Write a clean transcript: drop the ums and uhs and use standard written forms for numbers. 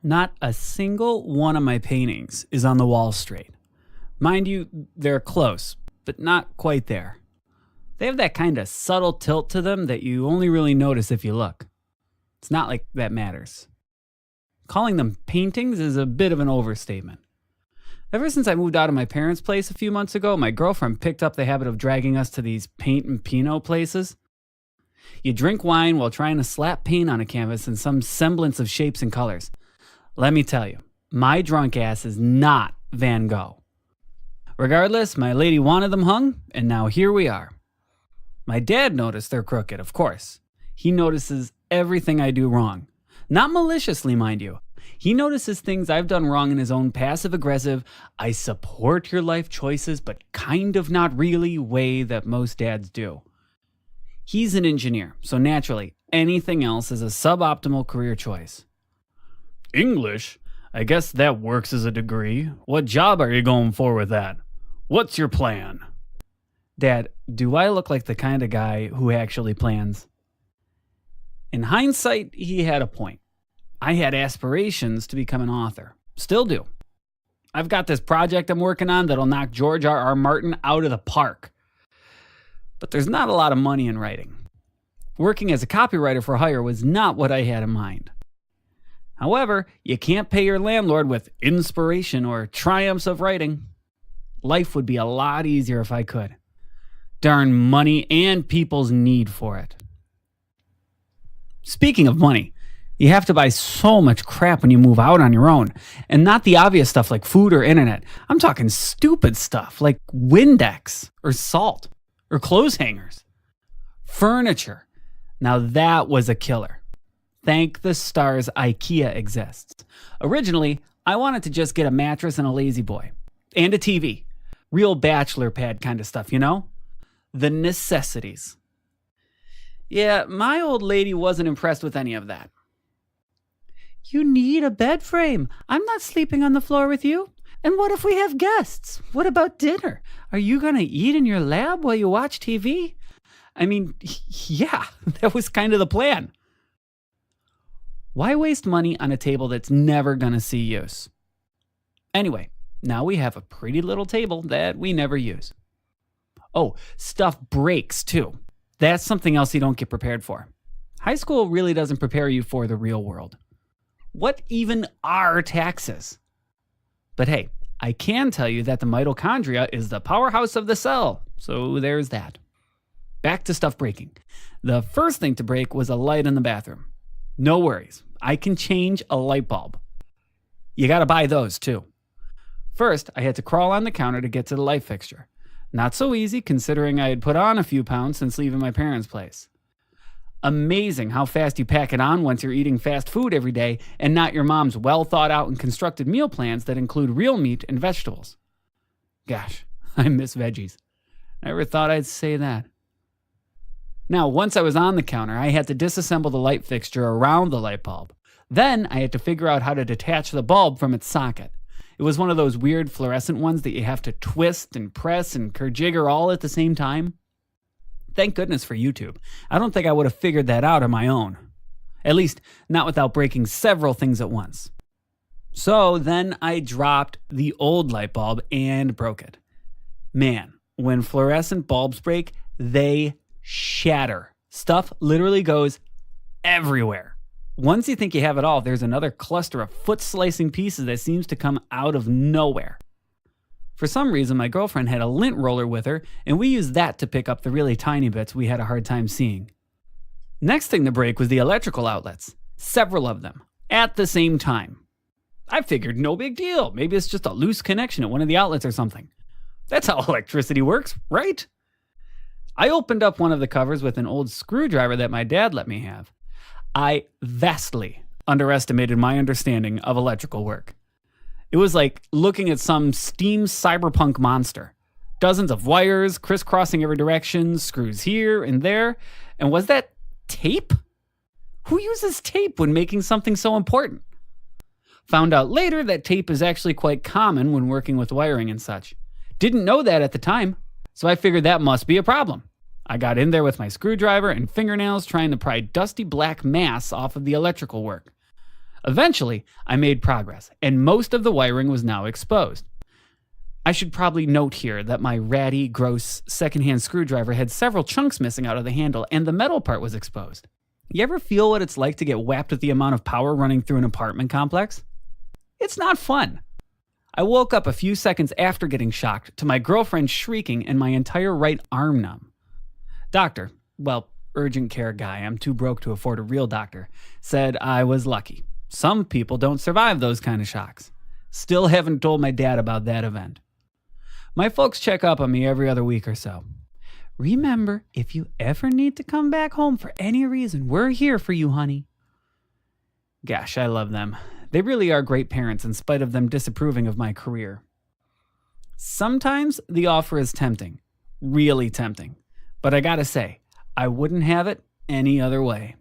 Not a single one of my paintings is on the wall straight. Mind you, they're close, but not quite there. They have that kind of subtle tilt to them that you only really notice if you look. It's not like that matters. Calling them paintings is a bit of an overstatement. Ever since I moved out of my parents' place a few months ago, my girlfriend picked up the habit of dragging us to these paint and Pinot places. You drink wine while trying to slap paint on a canvas in some semblance of shapes and colors. Let me tell you, my drunk ass is not Van Gogh. Regardless, my lady wanted them hung, and now here we are. My dad noticed they're crooked, of course. He notices everything I do wrong. Not maliciously, mind you. He notices things I've done wrong in his own passive-aggressive, I support your life choices, but kind of not really way that most dads do. He's an engineer, so naturally, anything else is a suboptimal career choice. English? I guess that works as a degree. What job are you going for with that? What's your plan? Dad, do I look like the kind of guy who actually plans? In hindsight, he had a point. I had aspirations to become an author. Still do. I've got this project I'm working on that'll knock George R.R. Martin out of the park. But there's not a lot of money in writing. Working as a copywriter for hire was not what I had in mind. However, you can't pay your landlord with inspiration or triumphs of writing. Life would be a lot easier if I could. Darn money and people's need for it. Speaking of money, you have to buy so much crap when you move out on your own. And not the obvious stuff like food or internet. I'm talking stupid stuff like Windex or salt or clothes hangers. Furniture. Now that was a killer. Thank the stars IKEA exists. Originally, I wanted to just get a mattress and a lazy boy. And a TV. Real bachelor pad kind of stuff, you know? The necessities. Yeah, my old lady wasn't impressed with any of that. You need a bed frame. I'm not sleeping on the floor with you. And what if we have guests? What about dinner? Are you going to eat in your lab while you watch TV? I mean, yeah, that was kind of the plan. Why waste money on a table that's never going to see use? Anyway, now we have a pretty little table that we never use. Oh, stuff breaks too. That's something else you don't get prepared for. High school really doesn't prepare you for the real world. What even are taxes? But hey, I can tell you that the mitochondria is the powerhouse of the cell, so there's that. Back to stuff breaking. The first thing to break was a light in the bathroom. No worries, I can change a light bulb. You gotta buy those too. First, I had to crawl on the counter to get to the light fixture. Not so easy considering I had put on a few pounds since leaving my parents' place. Amazing how fast you pack it on once you're eating fast food every day and not your mom's well thought out and constructed meal plans that include real meat and vegetables. Gosh, I miss veggies. Never thought I'd say that. Now, once I was on the counter, I had to disassemble the light fixture around the light bulb. Then I had to figure out how to detach the bulb from its socket. It was one of those weird fluorescent ones that you have to twist and press and kerjigger all at the same time. Thank goodness for YouTube. I don't think I would have figured that out on my own. At least, not without breaking several things at once. So then I dropped the old light bulb and broke it. Man, when fluorescent bulbs break, they shatter. Stuff literally goes everywhere. Once you think you have it all, there's another cluster of foot-slicing pieces that seems to come out of nowhere. For some reason, my girlfriend had a lint roller with her, and we used that to pick up the really tiny bits we had a hard time seeing. Next thing to break was the electrical outlets. Several of them, at the same time. I figured no big deal. Maybe it's just a loose connection at one of the outlets or something. That's how electricity works, right? I opened up one of the covers with an old screwdriver that my dad let me have. I vastly underestimated my understanding of electrical work. It was like looking at some steam cyberpunk monster. Dozens of wires, crisscrossing every direction, screws here and there. And was that tape? Who uses tape when making something so important? Found out later that tape is actually quite common when working with wiring and such. Didn't know that at the time, so I figured that must be a problem. I got in there with my screwdriver and fingernails trying to pry dusty black mass off of the electrical work. Eventually, I made progress, and most of the wiring was now exposed. I should probably note here that my ratty, gross, secondhand screwdriver had several chunks missing out of the handle, and the metal part was exposed. You ever feel what it's like to get whapped with the amount of power running through an apartment complex? It's not fun. I woke up a few seconds after getting shocked to my girlfriend shrieking and my entire right arm numb. Doctor, urgent care guy, I'm too broke to afford a real doctor, said I was lucky. Some people don't survive those kind of shocks. Still haven't told my dad about that event. My folks check up on me every other week or so. Remember, if you ever need to come back home for any reason, we're here for you, honey. Gosh, I love them. They really are great parents in spite of them disapproving of my career. Sometimes the offer is tempting, really tempting. But I gotta say, I wouldn't have it any other way.